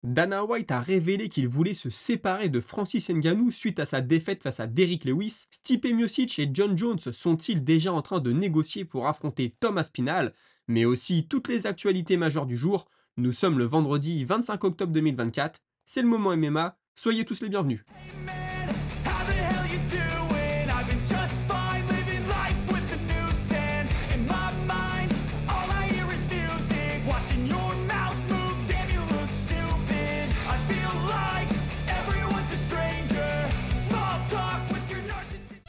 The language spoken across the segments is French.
Dana White a révélé qu'il voulait se séparer de Francis Ngannou suite à sa défaite face à Derrick Lewis. Stipe Miocic et John Jones sont-ils déjà en train de négocier pour affronter Thomas Spinal? Mais aussi toutes les actualités majeures du jour. Nous sommes le vendredi 25 octobre 2024. C'est le moment MMA. Soyez tous les bienvenus. Man, how the hell you doing? I've been just fine living life with the noose and in my mind, all I hear is music. Watching your mouth move, damn you look stupid. I feel like everyone's a stranger. Small talk with your narcissist.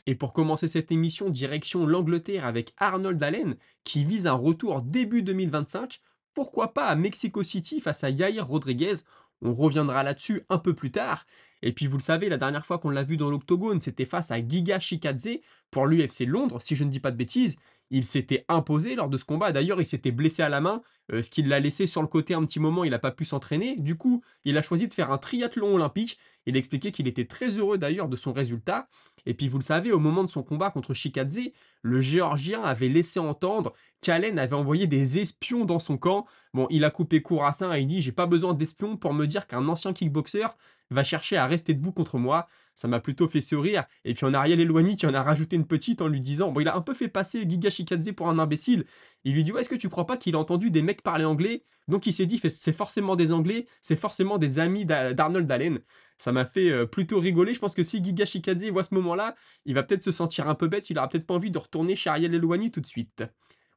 Et pour commencer cette émission, direction l'Angleterre avec Arnold Allen, qui vise un retour début 2025. Pourquoi pas à Mexico City face à Yair Rodriguez? On reviendra là-dessus un peu plus tard. Et puis vous le savez, la dernière fois qu'on l'a vu dans l'octogone, c'était face à Giga Chikadze pour l'UFC Londres, si je ne dis pas de bêtises. Il s'était imposé lors de ce combat. D'ailleurs, il s'était blessé à la main, ce qui l'a laissé sur le côté un petit moment. Il n'a pas pu s'entraîner. Du coup, il a choisi de faire un triathlon olympique. Il expliquait qu'il était très heureux d'ailleurs de son résultat. Et puis vous le savez, au moment de son combat contre Chikadze, le Géorgien avait laissé entendre qu'Allen avait envoyé des espions dans son camp. Bon, il a coupé court à ça et il dit: j'ai pas besoin d'espions pour me dire qu'un ancien kickboxer va chercher à rester debout contre moi. Ça m'a plutôt fait sourire. Et puis on a Ariel Elwani qui en a rajouté une petite en lui disant, bon, il a un peu fait passer Giga Chikadze pour un imbécile. Il lui dit: ouais, est-ce que tu crois pas qu'il a entendu des mecs parler anglais? Donc il s'est dit, c'est forcément des Anglais, c'est forcément des amis d'Arnold Allen. Ça m'a fait plutôt rigoler. Je pense que si Giga Chikadze voit ce moment-là, il va peut-être se sentir un peu bête. Il aura peut-être pas envie de retourner chez Ariel Elwani tout de suite.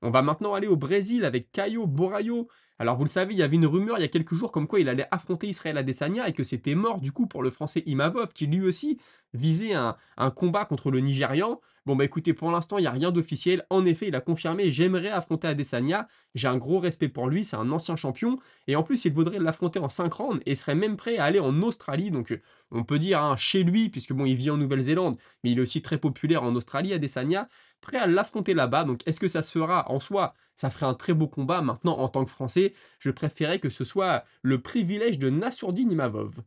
On va maintenant aller au Brésil avec Caio Borraio. Alors vous le savez, il y avait une rumeur il y a quelques jours comme quoi il allait affronter Israël Adesanya et que c'était mort du coup pour le français Imavov qui lui aussi visait un combat contre le Nigérian. Bon bah écoutez, pour l'instant il n'y a rien d'officiel. En effet, il a confirmé: j'aimerais affronter Adesanya. J'ai un gros respect pour lui, c'est un ancien champion. Et en plus il voudrait l'affronter en 5 rounds et serait même prêt à aller en Australie. Donc on peut dire hein, chez lui, puisque bon il vit en Nouvelle-Zélande, mais il est aussi très populaire en Australie, Adesanya, prêt à l'affronter là-bas. Donc est-ce que ça se fera? En soi, ça ferait un très beau combat. Maintenant, en tant que Français, je préférais que ce soit le privilège de Nassourdine Imavov.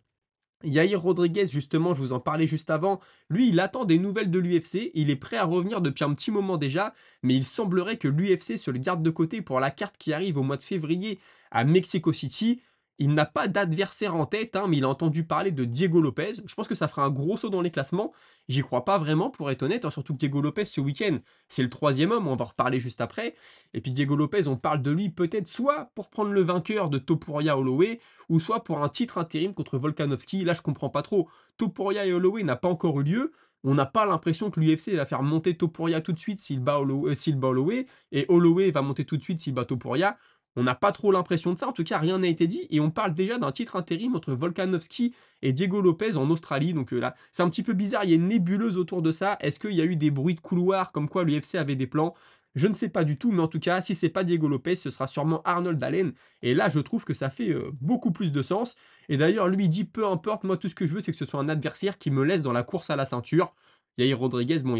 Yair Rodriguez, justement, je vous en parlais juste avant, lui, il attend des nouvelles de l'UFC, il est prêt à revenir depuis un petit moment déjà, mais il semblerait que l'UFC se le garde de côté pour la carte qui arrive au mois de février à Mexico City. Il n'a pas d'adversaire en tête, hein, mais il a entendu parler de Diego Lopez. Je pense que ça fera un gros saut dans les classements. J'y crois pas vraiment, pour être honnête, hein, surtout que Diego Lopez, ce week-end, c'est le troisième homme, on va en reparler juste après. Et puis Diego Lopez, on parle de lui peut-être soit pour prendre le vainqueur de Topuria Holloway, ou soit pour un titre intérim contre Volkanovski. Là, je comprends pas trop. Topuria et Holloway n'a pas encore eu lieu. On n'a pas l'impression que l'UFC va faire monter Topuria tout de suite s'il bat Holloway, et Holloway va monter tout de suite s'il bat Topuria. On n'a pas trop l'impression de ça, en tout cas rien n'a été dit, et on parle déjà d'un titre intérim entre Volkanovski et Diego Lopez en Australie, donc là, c'est un petit peu bizarre, il y a une nébuleuse autour de ça. Est-ce qu'il y a eu des bruits de couloir comme quoi l'UFC avait des plans? Je ne sais pas du tout, mais en tout cas, si c'est pas Diego Lopez, ce sera sûrement Arnold Allen, et là, je trouve que ça fait beaucoup plus de sens. Et d'ailleurs, lui dit: peu importe, moi tout ce que je veux, c'est que ce soit un adversaire qui me laisse dans la course à la ceinture. Yair Rodriguez, bon,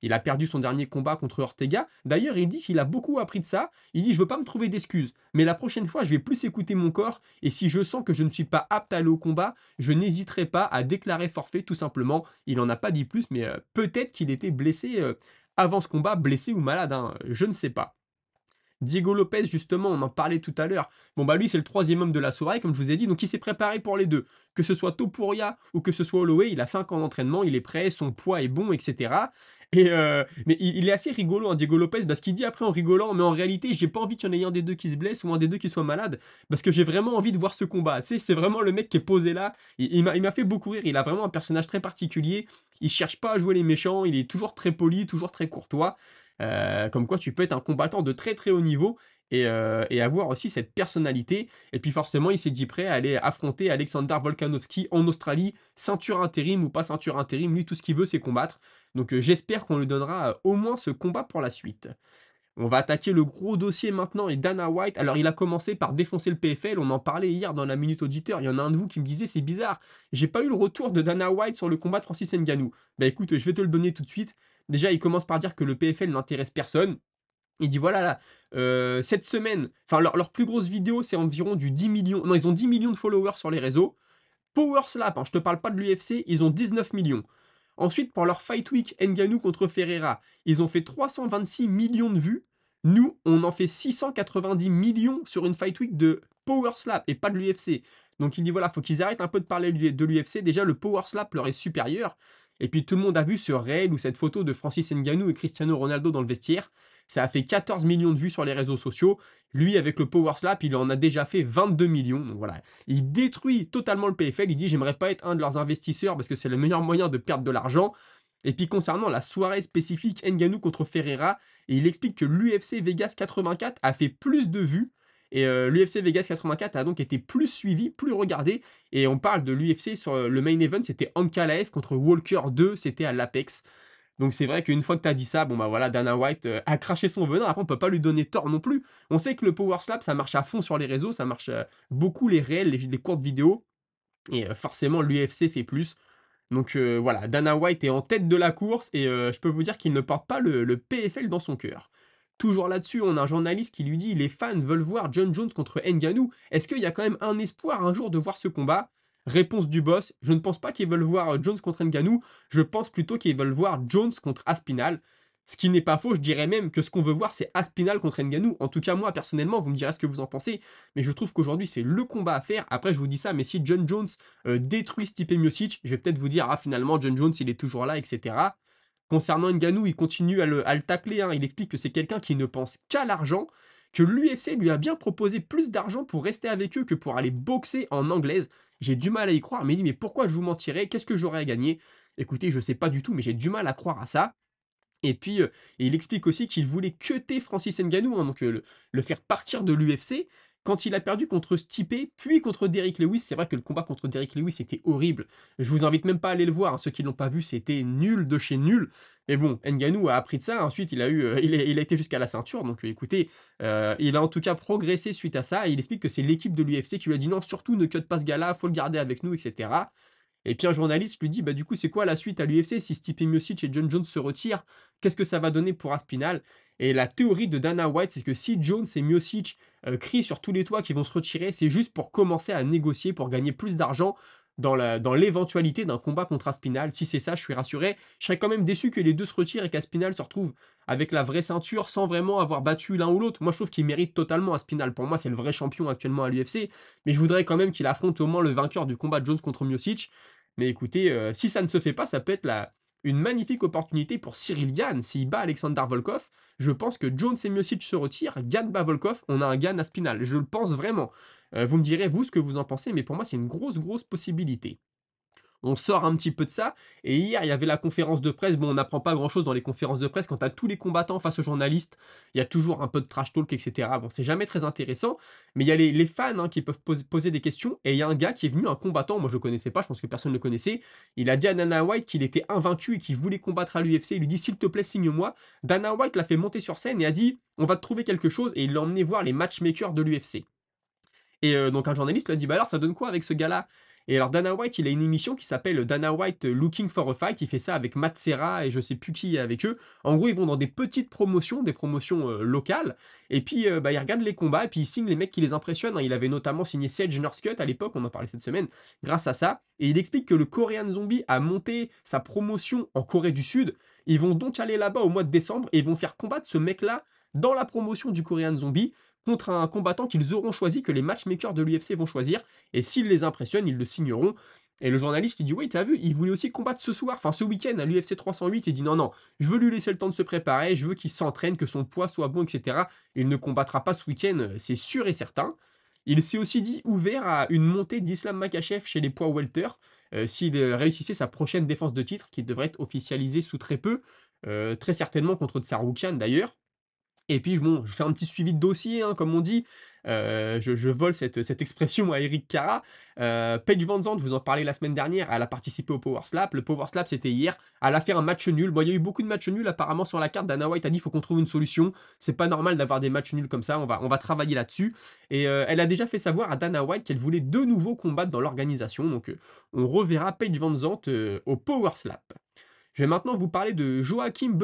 il a perdu son dernier combat contre Ortega. D'ailleurs, il dit qu'il a beaucoup appris de ça. Il dit: je veux pas me trouver d'excuses, mais la prochaine fois, je vais plus écouter mon corps, et si je sens que je ne suis pas apte à aller au combat, je n'hésiterai pas à déclarer forfait, tout simplement. Il en a pas dit plus, mais peut-être qu'il était blessé avant ce combat, blessé ou malade, hein, je ne sais pas. Diego Lopez, justement, on en parlait tout à l'heure. Bon, bah lui, c'est le troisième homme de la soirée, comme je vous ai dit, donc il s'est préparé pour les deux. Que ce soit Topuria ou que ce soit Holloway, il a fait un camp d'entraînement, il est prêt, son poids est bon, etc. Mais il est assez rigolo, hein, Diego Lopez, parce qu'il dit après en rigolant: mais en réalité, j'ai pas envie qu'il y en ait un des deux qui se blesse ou un des deux qui soit malade, parce que j'ai vraiment envie de voir ce combat. Tu sais, c'est vraiment le mec qui est posé là. Il m'a fait beaucoup rire, il a vraiment un personnage très particulier. Il cherche pas à jouer les méchants, il est toujours très poli, toujours très courtois. Comme quoi tu peux être un combattant de très très haut niveau et avoir aussi cette personnalité. Et puis forcément, il s'est dit prêt à aller affronter Alexander Volkanovski en Australie, ceinture intérim ou pas ceinture intérim, lui tout ce qu'il veut c'est combattre. Donc j'espère qu'on lui donnera au moins ce combat pour la suite. On va attaquer le gros dossier maintenant et Dana White. Alors, il a commencé par défoncer le PFL. On en parlait hier dans la Minute Auditeur. Il y en a un de vous qui me disait: c'est bizarre, j'ai pas eu le retour de Dana White sur le combat de Francis Ngannou. Bah écoute, je vais te le donner tout de suite. Déjà, il commence par dire que le PFL n'intéresse personne. Il dit: voilà, là, cette semaine, enfin, leur plus grosse vidéo, c'est environ du 10 millions. Non, ils ont 10 millions de followers sur les réseaux. Power Slap, hein, je te parle pas de l'UFC, ils ont 19 millions. Ensuite, pour leur Fight Week Ngannou contre Ferreira, ils ont fait 326 millions de vues. Nous, on en fait 690 millions sur une Fight Week de Power Slap et pas de l'UFC. Donc il dit voilà, faut qu'ils arrêtent un peu de parler de l'UFC. Déjà, le Power Slap leur est supérieur. Et puis tout le monde a vu ce réel ou cette photo de Francis Ngannou et Cristiano Ronaldo dans le vestiaire. Ça a fait 14 millions de vues sur les réseaux sociaux. Lui, avec le Power Slap, il en a déjà fait 22 millions. Donc voilà, il détruit totalement le PFL. Il dit j'aimerais pas être un de leurs investisseurs parce que c'est le meilleur moyen de perdre de l'argent. Et puis concernant la soirée spécifique Ngannou contre Ferreira, il explique que l'UFC Vegas 84 a fait plus de vues et l'UFC Vegas 84 a donc été plus suivi, plus regardé. Et on parle de l'UFC sur le main event, c'était Ankalaev contre Walker 2, c'était à l'Apex. Donc c'est vrai qu'une fois que tu as dit ça, bon bah voilà, Dana White a craché son venin, après on peut pas lui donner tort non plus. On sait que le Power Slap, ça marche à fond sur les réseaux, ça marche beaucoup les réels, les courtes vidéos, et forcément l'UFC fait plus. Donc voilà, Dana White est en tête de la course et je peux vous dire qu'il ne porte pas le PFL dans son cœur. Toujours là-dessus, on a un journaliste qui lui dit: «Les fans veulent voir John Jones contre Ngannou. Est-ce qu'il y a quand même un espoir un jour de voir ce combat?» Réponse du boss: «Je ne pense pas qu'ils veulent voir Jones contre Ngannou, je pense plutôt qu'ils veulent voir Jones contre Aspinall». Ce qui n'est pas faux, je dirais même que ce qu'on veut voir, c'est Aspinall contre Ngannou. En tout cas, moi, personnellement, vous me direz ce que vous en pensez, mais je trouve qu'aujourd'hui, c'est le combat à faire. Après, je vous dis ça, mais si John Jones détruit Stipe Miocic, je vais peut-être vous dire: «Ah finalement, John Jones, il est toujours là», et cetera. Concernant Ngannou, il continue à le tacler, hein. Il explique que c'est quelqu'un qui ne pense qu'à l'argent, que l'UFC lui a bien proposé plus d'argent pour rester avec eux que pour aller boxer en anglaise. J'ai du mal à y croire, mais il dit: «Mais pourquoi je vous mentirais? Qu'est-ce que j'aurais à gagner?» Écoutez, je sais pas du tout, mais j'ai du mal à croire à ça. Et puis, il explique aussi qu'il voulait cutter Francis Ngannou, hein, donc le faire partir de l'UFC. Quand il a perdu contre Stipe, puis contre Derrick Lewis, c'est vrai que le combat contre Derrick Lewis était horrible. Je vous invite même pas à aller le voir, hein, ceux qui l'ont pas vu, c'était nul de chez nul. Mais bon, Ngannou a appris de ça, ensuite il a eu, il a été jusqu'à la ceinture, donc écoutez, il a en tout cas progressé suite à ça et il explique que c'est l'équipe de l'UFC qui lui a dit: «Non, surtout ne cut pas ce gars-là, faut le garder avec nous» et cetera. Et puis un journaliste lui dit: «Bah, du coup, c'est quoi la suite à l'UFC si Stipe Miocic et John Jones se retirent? Qu'est-ce que ça va donner pour Aspinall?» Et la théorie de Dana White, c'est que si Jones et Miocic crient sur tous les toits qu'ils vont se retirer, c'est juste pour commencer à négocier, pour gagner plus d'argent dans l'éventualité d'un combat contre Aspinall. Si c'est ça, je suis rassuré. Je serais quand même déçu que les deux se retirent et qu'Aspinall se retrouve avec la vraie ceinture sans vraiment avoir battu l'un ou l'autre. Moi, je trouve qu'il mérite totalement Aspinall. Pour moi, c'est le vrai champion actuellement à l'UFC. Mais je voudrais quand même qu'il affronte au moins le vainqueur du combat Jones contre Miocic. Mais écoutez, si ça ne se fait pas, ça peut être une magnifique opportunité pour Cyril Gane. S'il bat Alexander Volkov, je pense que Jones et Miocic se retirent, Gane bat Volkov, on a un Gane Aspinall. Je le pense vraiment. Vous me direz, vous, ce que vous en pensez, mais pour moi, c'est une grosse, grosse possibilité. On sort un petit peu de ça. Et hier, il y avait la conférence de presse. Bon, on n'apprend pas grand-chose dans les conférences de presse. Quand tu as tous les combattants face aux journalistes, il y a toujours un peu de trash talk, etc. Bon, c'est jamais très intéressant. Mais il y a les fans, hein, qui peuvent poser des questions. Et il y a un gars qui est venu, un combattant, moi je le connaissais pas, je pense que personne ne le connaissait. Il a dit à Dana White qu'il était invaincu et qu'il voulait combattre à l'UFC. Il lui dit: s'il te plaît, signe-moi. Dana White l'a fait monter sur scène et a dit: on va te trouver quelque chose. Et il l'a emmené voir les matchmakers de l'UFC. Et donc un journaliste lui a dit: «Bah alors ça donne quoi avec ce gars-là?» Et alors Dana White, il a une émission qui s'appelle Dana White Looking for a Fight. Il fait ça avec Matt Serra et je sais plus qui est avec eux. En gros, ils vont dans des petites promotions, des promotions locales. Et puis, bah, ils regardent les combats et puis ils signent les mecs qui les impressionnent, hein. Il avait notamment signé Sage Northcutt à l'époque, on en parlait cette semaine, grâce à ça. Et il explique que le Korean Zombie a monté sa promotion en Corée du Sud. Ils vont donc aller là-bas au mois de décembre et ils vont faire combattre ce mec-là dans la promotion du Korean Zombie contre un combattant qu'ils auront choisi, que les matchmakers de l'UFC vont choisir, et s'il les impressionne, ils le signeront. Et le journaliste lui dit: «Oui, t'as vu, il voulait aussi combattre ce soir, enfin ce week-end à l'UFC 308». Il dit: «Non, non, je veux lui laisser le temps de se préparer, je veux qu'il s'entraîne, que son poids soit bon, etc. Il ne combattra pas ce week-end, c'est sûr et certain». Il s'est aussi dit ouvert à une montée d'Islam Makhachev chez les poids welter, s'il réussissait sa prochaine défense de titre, qui devrait être officialisée sous très peu, très certainement contre Tsarukyan d'ailleurs. Et puis bon, je fais un petit suivi de dossier, hein, comme on dit. Je vole cette expression à Eric Cara. Paige Van Zandt, vous en parlez la semaine dernière, elle a participé au Power Slap. Le Power Slap, c'était hier. Elle a fait un match nul. Bon, il y a eu beaucoup de matchs nuls apparemment sur la carte. Dana White a dit: il faut qu'on trouve une solution. C'est pas normal d'avoir des matchs nuls comme ça. On va travailler là-dessus. Et elle a déjà fait savoir à Dana White qu'elle voulait de nouveau combattre dans l'organisation. Donc on reverra Paige Van Zandt au Power Slap. Je vais maintenant vous parler de Joachim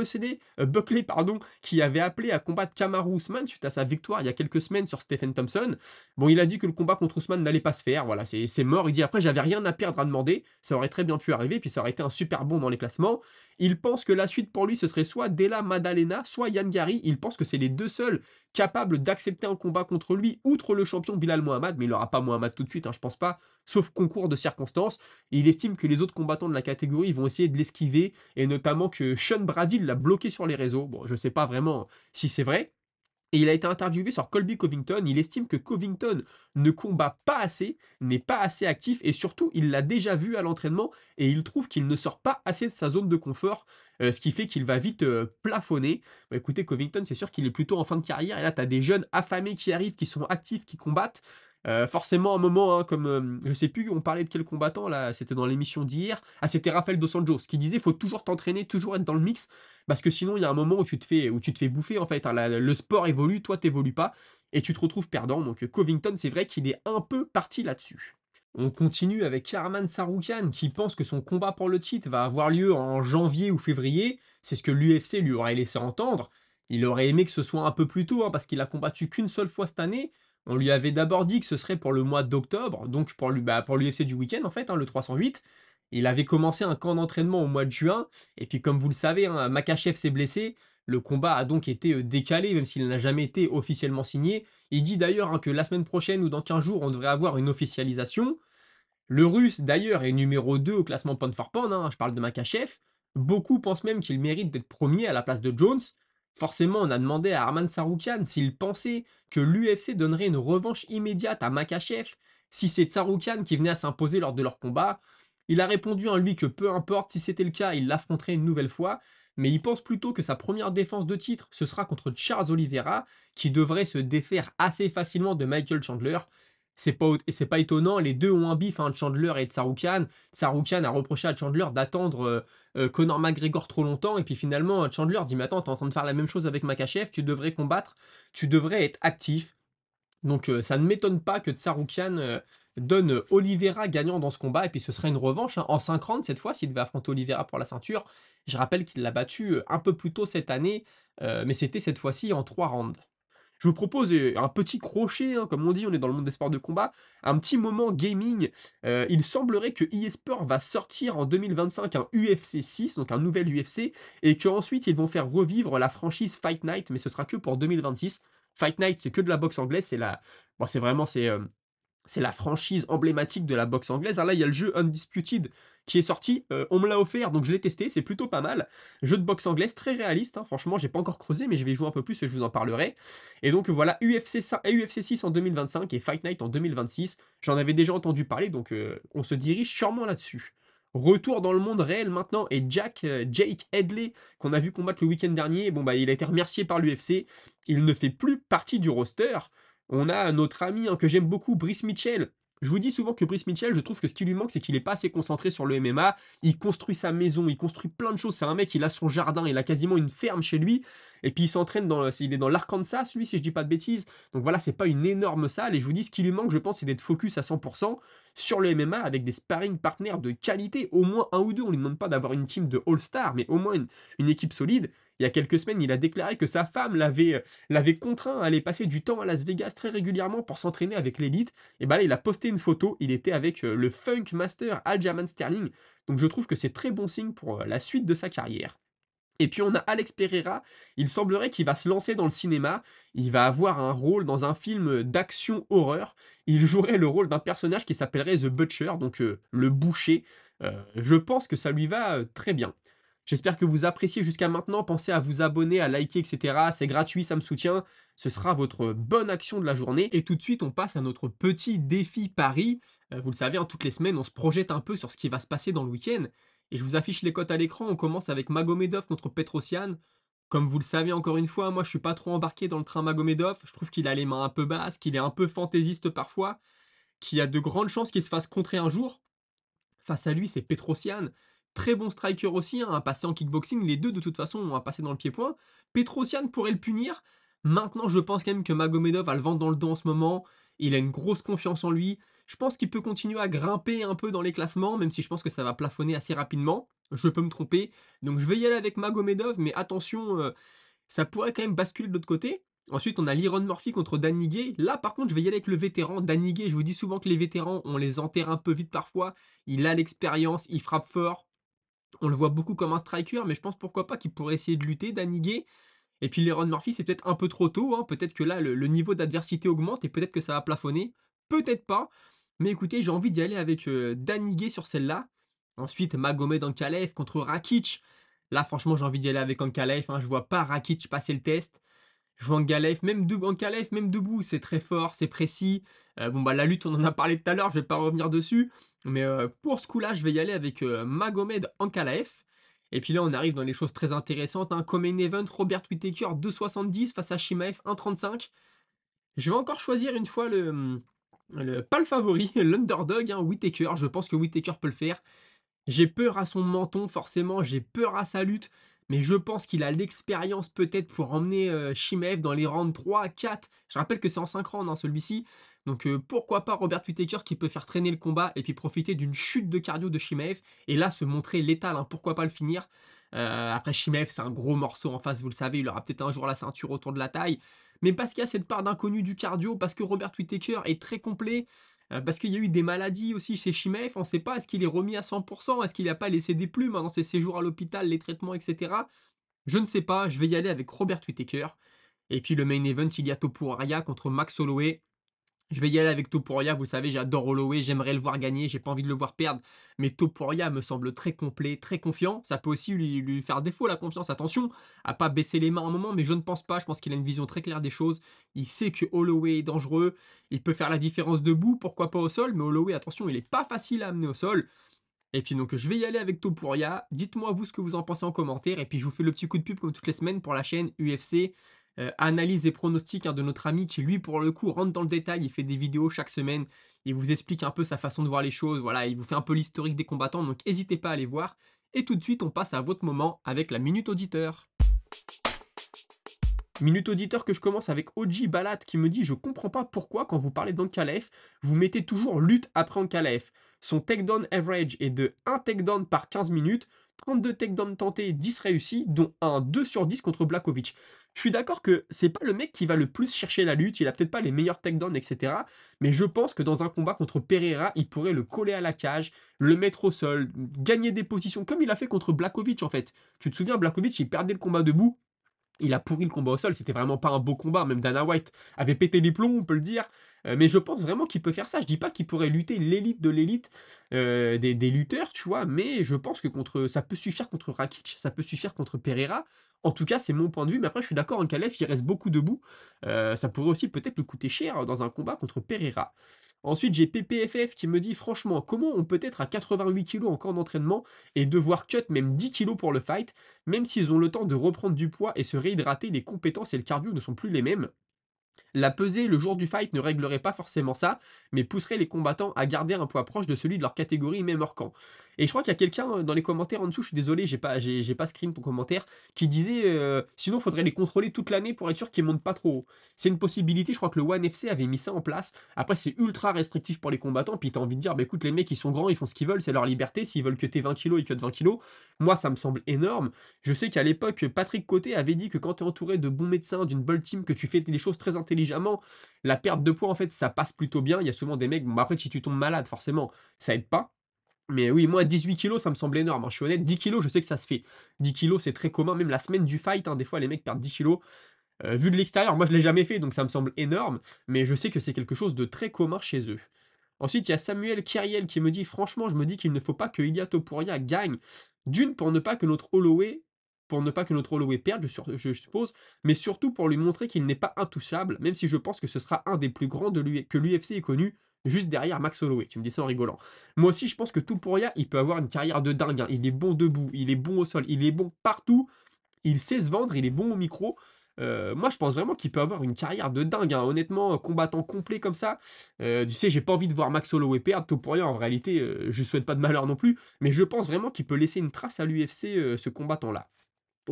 Buckley, pardon, qui avait appelé à combattre Kamaru Usman suite à sa victoire il y a quelques semaines sur Stephen Thompson. Bon, il a dit que le combat contre Usman n'allait pas se faire, voilà, c'est mort. Il dit après, j'avais rien à perdre à demander, ça aurait très bien pu arriver, puis ça aurait été un super bon dans les classements. Il pense que la suite pour lui, ce serait soit Della Maddalena, soit Yann Gary. Il pense que c'est les deux seuls capables d'accepter un combat contre lui, outre le champion Bilal Mohamed, mais il n'aura pas Mohamed tout de suite, hein, je pense pas, sauf concours de circonstances. Et il estime que les autres combattants de la catégorie vont essayer de l'esquiver, et notamment que Sean Brady l'a bloqué sur les réseaux. Bon, je sais pas vraiment si c'est vrai, et il a été interviewé sur Colby Covington. Il estime que Covington ne combat pas assez, n'est pas assez actif et surtout il l'a déjà vu à l'entraînement et il trouve qu'il ne sort pas assez de sa zone de confort, ce qui fait qu'il va vite plafonner. Bah, écoutez, Covington, c'est sûr qu'il est plutôt en fin de carrière et là tu as des jeunes affamés qui arrivent, qui sont actifs, qui combattent. Forcément, un moment, hein, comme je sais plus, on parlait de quel combattant là, c'était dans l'émission d'hier. Ah, c'était Rafael Dos Anjos qui disait faut toujours t'entraîner, toujours être dans le mix. Parce que sinon, il y a un moment où tu te fais bouffer en fait, hein. Le sport évolue, toi t'évolues pas, et tu te retrouves perdant. Donc Covington, c'est vrai qu'il est un peu parti là-dessus. On continue avec Arman Tsarukyan qui pense que son combat pour le titre va avoir lieu en janvier ou février. C'est ce que l'UFC lui aurait laissé entendre. Il aurait aimé que ce soit un peu plus tôt, hein, parce qu'il a combattu qu'une seule fois cette année. On lui avait d'abord dit que ce serait pour le mois d'octobre, donc pour l'UFC du week-end en fait, hein, le 308. Il avait commencé un camp d'entraînement au mois de juin, et puis comme vous le savez, hein, Makhachev s'est blessé, le combat a donc été décalé, même s'il n'a jamais été officiellement signé. Il dit d'ailleurs, hein, que la semaine prochaine ou dans 15 jours, on devrait avoir une officialisation. Le russe, d'ailleurs, est numéro 2 au classement pound for pound, hein, je parle de Makhachev. Beaucoup pensent même qu'il mérite d'être premier à la place de Jones. Forcément, on a demandé à Arman Tsarukyan s'il pensait que l'UFC donnerait une revanche immédiate à Makhachev si c'est Tsarukyan qui venait à s'imposer lors de leur combat. Il a répondu en lui que peu importe si c'était le cas, il l'affronterait une nouvelle fois, mais il pense plutôt que sa première défense de titre, ce sera contre Charles Oliveira, qui devrait se défaire assez facilement de Michael Chandler. C'est pas étonnant, les deux ont un bif, hein, Chandler et Tsarukyan. Tsarukyan a reproché à Chandler d'attendre Conor McGregor trop longtemps, et puis finalement Chandler dit mais attends, t'es en train de faire la même chose avec Makhachev, tu devrais combattre, tu devrais être actif. Donc ça ne m'étonne pas que Tsarukyan donne Oliveira gagnant dans ce combat, et puis ce serait une revanche, hein, en 5 rounds cette fois, s'il devait affronter Oliveira pour la ceinture. Je rappelle qu'il l'a battu un peu plus tôt cette année, mais c'était cette fois-ci en 3 rounds. Je vous propose un petit crochet, hein, comme on dit, on est dans le monde des sports de combat, un petit moment gaming. Il semblerait que eSport va sortir en 2025 un UFC 6, donc un nouvel UFC, et qu'ensuite ils vont faire revivre la franchise Fight Night, mais ce sera que pour 2026. Fight Night, c'est que de la boxe anglaise, bon, c'est vraiment, c'est la franchise emblématique de la boxe anglaise, hein. Là, il y a le jeu Undisputed qui est sorti, on me l'a offert, donc je l'ai testé, c'est plutôt pas mal. Jeu de boxe anglaise très réaliste, hein, franchement, j'ai pas encore creusé, mais je vais y jouer un peu plus et je vous en parlerai. Et donc voilà, UFC 6 en 2025 et Fight Night en 2026. J'en avais déjà entendu parler, donc on se dirige sûrement là-dessus. Retour dans le monde réel maintenant, et Jake Headley, qu'on a vu combattre le week-end dernier, bon bah il a été remercié par l'UFC, il ne fait plus partie du roster. On a notre ami, hein, que j'aime beaucoup, Brice Mitchell. Je vous dis souvent que Brice Mitchell, je trouve que ce qui lui manque, c'est qu'il est pas assez concentré sur le MMA. Il construit sa maison, il construit plein de choses. C'est un mec, il a son jardin, il a quasiment une ferme chez lui. Et puis il s'entraîne il est dans l'Arkansas, lui, si je dis pas de bêtises. Donc voilà, c'est pas une énorme salle. Et je vous dis, ce qui lui manque, je pense, c'est d'être focus à 100% sur le MMA avec des sparring partners de qualité. Au moins un ou deux. On lui demande pas d'avoir une team de All-Star, mais au moins une équipe solide. Il y a quelques semaines, il a déclaré que sa femme l'avait contraint à aller passer du temps à Las Vegas très régulièrement pour s'entraîner avec l'élite. Et bah là, il a posté une photo, il était avec le Funk Master Aljamain Sterling. Donc je trouve que c'est très bon signe pour la suite de sa carrière. Et puis on a Alex Pereira, il semblerait qu'il va se lancer dans le cinéma, il va avoir un rôle dans un film d'action horreur, il jouerait le rôle d'un personnage qui s'appellerait The Butcher, donc le boucher. Je pense que ça lui va très bien. J'espère que vous appréciez jusqu'à maintenant, pensez à vous abonner, à liker, etc. C'est gratuit, ça me soutient, ce sera votre bonne action de la journée. Et tout de suite, on passe à notre petit défi Paris. Vous le savez, hein, toutes les semaines, on se projette un peu sur ce qui va se passer dans le week-end. Et je vous affiche les cotes à l'écran, on commence avec Magomedov contre Petrosian. Comme vous le savez encore une fois, moi je suis pas trop embarqué dans le train Magomedov, je trouve qu'il a les mains un peu basses, qu'il est un peu fantaisiste parfois, qu'il y a de grandes chances qu'il se fasse contrer un jour. Face à lui, c'est Petrosian, très bon striker aussi, hein, un passé en kickboxing, les deux de toute façon ont un passé dans le pied-point. Petrosian pourrait le punir, Maintenant, je pense quand même que Magomedov a le vent dans le dos en ce moment. Il a une grosse confiance en lui. Je pense qu'il peut continuer à grimper un peu dans les classements, même si je pense que ça va plafonner assez rapidement. Je peux me tromper. Donc je vais y aller avec Magomedov, mais attention, ça pourrait quand même basculer de l'autre côté. Ensuite, on a Liron Murphy contre Dan Ige. Là, par contre, je vais y aller avec le vétéran. Dan Ige, je vous dis souvent que les vétérans, on les enterre un peu vite parfois. Il a l'expérience, il frappe fort. On le voit beaucoup comme un striker, mais je pense pourquoi pas qu'il pourrait essayer de lutter, Dan Ige. Et puis Leron Murphy, c'est peut-être un peu trop tôt, hein. Peut-être que là, le niveau d'adversité augmente et peut-être que ça va plafonner. Peut-être pas. Mais écoutez, j'ai envie d'y aller avec Dan Ige sur celle-là. Ensuite, Magomed Ankalaev contre Rakic. Là, franchement, j'ai envie d'y aller avec Ankalaev, hein. Je vois pas Rakic passer le test. Je vois Ankalaev, même debout, c'est très fort, c'est précis. Bon, bah, la lutte, on en a parlé tout à l'heure, je vais pas revenir dessus. Mais pour ce coup-là, je vais y aller avec Magomed Ankalaev. Et puis là, on arrive dans les choses très intéressantes, hein. Comme main event, Robert Whittaker 2,70 face à Shimaev 1,35. Je vais encore choisir une fois pas le favori, l'underdog, hein, Whittaker. Je pense que Whittaker peut le faire. J'ai peur à son menton, forcément, j'ai peur à sa lutte, mais je pense qu'il a l'expérience peut-être pour emmener Chimaev dans les rounds 3, 4. Je rappelle que c'est en 5 rounds, hein, celui-ci. Donc pourquoi pas Robert Whittaker qui peut faire traîner le combat et puis profiter d'une chute de cardio de Chimaev et là se montrer létal, hein, pourquoi pas le finir. Après Chimaev, c'est un gros morceau en face, vous le savez, il aura peut-être un jour la ceinture autour de la taille. Mais parce qu'il y a cette part d'inconnu du cardio, parce que Robert Whittaker est très complet, parce qu'il y a eu des maladies aussi chez Chimaev, on ne sait pas, est-ce qu'il est remis à 100%, est-ce qu'il n'a pas laissé des plumes hein, dans ses séjours à l'hôpital, les traitements, etc. Je ne sais pas, je vais y aller avec Robert Whittaker. Et puis le main event, il y a Topuria contre Max Holloway. Je vais y aller avec Topuria, vous savez, j'adore Holloway, j'aimerais le voir gagner, j'ai pas envie de le voir perdre, mais Topuria me semble très complet, très confiant. Ça peut aussi lui faire défaut la confiance, attention, à pas baisser les mains un moment, mais je ne pense pas, je pense qu'il a une vision très claire des choses. Il sait que Holloway est dangereux, il peut faire la différence debout, pourquoi pas au sol, mais Holloway, attention, il est pas facile à amener au sol. Et puis donc je vais y aller avec Topuria. Dites-moi vous ce que vous en pensez en commentaire. Et puis je vous fais le petit coup de pub comme toutes les semaines pour la chaîne UFC. Analyse et pronostics hein, de notre ami qui lui pour le coup rentre dans le détail. Il fait des vidéos chaque semaine. Il vous explique un peu sa façon de voir les choses. Voilà, il vous fait un peu l'historique des combattants. Donc n'hésitez pas à aller voir. Et tout de suite on passe à votre moment avec la Minute Auditeur. Minute auditeur que je commence avec Oji Balat qui me dit: «Je comprends pas pourquoi quand vous parlez d'Ankalaev, vous mettez toujours lutte après Ankalaev. Son takedown average est de 1 takedown par 15 minutes, 32 takedowns tentés, 10 réussis, dont un 2 sur 10 contre Blachowicz». Je suis d'accord que c'est pas le mec qui va le plus chercher la lutte, il a peut-être pas les meilleurs takedowns, et cetera. Mais je pense que dans un combat contre Pereira, il pourrait le coller à la cage, le mettre au sol, gagner des positions, comme il a fait contre Blachowicz en fait. Tu te souviens, Blachowicz, il perdait le combat debout, il a pourri le combat au sol, c'était vraiment pas un beau combat, même Dana White avait pété les plombs, on peut le dire. Mais je pense vraiment qu'il peut faire ça. Je dis pas qu'il pourrait lutter l'élite de l'élite des lutteurs, tu vois, mais je pense que ça peut suffire contre Rakic, ça peut suffire contre Pereira. En tout cas, c'est mon point de vue, mais après je suis d'accord, en Calef, il reste beaucoup debout. Ça pourrait aussi peut-être le coûter cher dans un combat contre Pereira. Ensuite, j'ai PPFF qui me dit: «Franchement, comment on peut être à 88 kilos en camp d'entraînement et devoir cut même 10 kilos pour le fight? Même s'ils ont le temps de reprendre du poids et se réhydrater, les compétences et le cardio ne sont plus les mêmes. La pesée le jour du fight ne réglerait pas forcément ça, mais pousserait les combattants à garder un poids proche de celui de leur catégorie, même hors camp.» Et je crois qu'il y a quelqu'un dans les commentaires en dessous, je suis désolé, j'ai pas screen ton commentaire, qui disait sinon, il faudrait les contrôler toute l'année pour être sûr qu'ils montent pas trop haut. C'est une possibilité, je crois que le One FC avait mis ça en place. Après, c'est ultra restrictif pour les combattants, puis tu as envie de dire: bah écoute, les mecs, ils sont grands, ils font ce qu'ils veulent, c'est leur liberté. S'ils veulent que t'aies 20 kilos, ils cut 20 kilos. Moi, ça me semble énorme. Je sais qu'à l'époque, Patrick Côté avait dit que quand tu es entouré de bons médecins, d'une bonne team, que tu fais les choses très intelligemment, la perte de poids, en fait, ça passe plutôt bien. Il y a souvent des mecs, bon, bah, après, si tu tombes malade, forcément, ça aide pas. Mais oui, moi, 18 kilos, ça me semble énorme, hein. Je suis honnête, 10 kilos, je sais que ça se fait. 10 kilos, c'est très commun, même la semaine du fight, hein, des fois, les mecs perdent 10 kilos. Vu de l'extérieur, moi, je l'ai jamais fait, donc ça me semble énorme, mais je sais que c'est quelque chose de très commun chez eux. Ensuite, il y a Samuel Kyriel qui me dit: «Franchement, je me dis qu'il ne faut pas que Ilia Topuria gagne. D'une, pour ne pas que notre Holloway perde, je suppose, mais surtout pour lui montrer qu'il n'est pas intouchable, même si je pense que ce sera un des plus grands que l'UFC ait connu, juste derrière Max Holloway.» Tu me dis ça en rigolant. Moi aussi, je pense que Topuria, il peut avoir une carrière de dingue, hein. Il est bon debout, il est bon au sol, il est bon partout, il sait se vendre, il est bon au micro. Moi, je pense vraiment qu'il peut avoir une carrière de dingue, hein. Honnêtement, combattant complet comme ça, tu sais, j'ai pas envie de voir Max Holloway perdre, Topuria, en réalité, je souhaite pas de malheur non plus, mais je pense vraiment qu'il peut laisser une trace à l'UFC, ce combattant-là.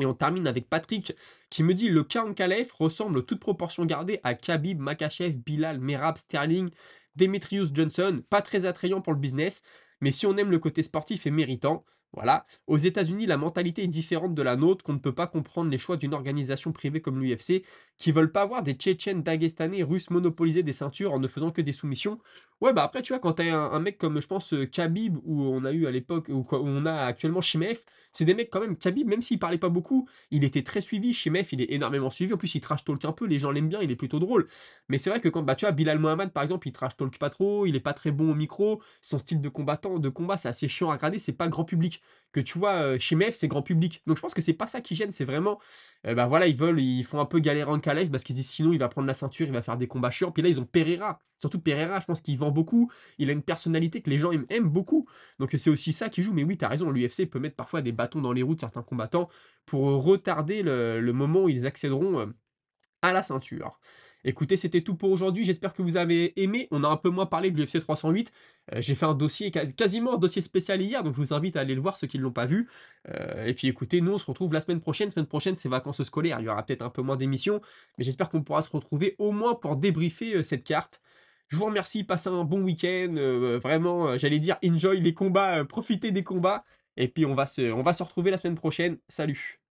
Et on termine avec Patrick qui me dit: «Le cas Ankalaev ressemble, toute proportion gardée, à Khabib, Makhachev, Bilal, Merab, Sterling, Demetrius Johnson. Pas très attrayant pour le business, mais si on aime le côté sportif et méritant». Voilà. Aux États-Unis, la mentalité est différente de la nôtre, qu'on ne peut pas comprendre les choix d'une organisation privée comme l'UFC, qui veulent pas voir des Tchétchènes, Dagestanais, Russes monopoliser des ceintures en ne faisant que des soumissions. Ouais, bah, après, tu vois, quand tu un mec comme, je pense, Khabib, ou on a eu à l'époque, ou quoi, où on a actuellement Chimaev, c'est des mecs quand même. Khabib, même s'il parlait pas beaucoup, il était très suivi. Chimaev, il est énormément suivi. En plus, il trash talk un peu, les gens l'aiment bien, il est plutôt drôle. Mais c'est vrai que quand, bah, tu vois, Bilal Mohamed, par exemple, il trash talk pas trop, il est pas très bon au micro, son style de combat, c'est assez chiant à regarder, c'est pas grand public. Que tu vois, Chimaev, c'est grand public. Donc je pense que c'est pas ça qui gêne, c'est vraiment, bah, voilà, ils font un peu galérer en Ankalaev parce qu'ils disent sinon il va prendre la ceinture, il va faire des combats chiants. Puis là, ils ont Pereira. Surtout Pereira, je pense qu'il vend beaucoup, il a une personnalité que les gens aiment beaucoup. Donc c'est aussi ça qui joue. Mais oui, tu as raison, l'UFC peut mettre parfois des bâtons dans les roues de certains combattants pour retarder le moment où ils accéderont à la ceinture. Écoutez, c'était tout pour aujourd'hui. J'espère que vous avez aimé. On a un peu moins parlé de l'UFC 308. J'ai fait un dossier, quasiment un dossier spécial hier, donc je vous invite à aller le voir, ceux qui ne l'ont pas vu. Et puis écoutez, nous on se retrouve la semaine prochaine. Semaine prochaine, c'est vacances scolaires. Il y aura peut-être un peu moins d'émissions, mais j'espère qu'on pourra se retrouver au moins pour débriefer cette carte. Je vous remercie, passez un bon week-end. Vraiment, j'allais dire enjoy les combats, profitez des combats. Et puis on va se retrouver la semaine prochaine. Salut!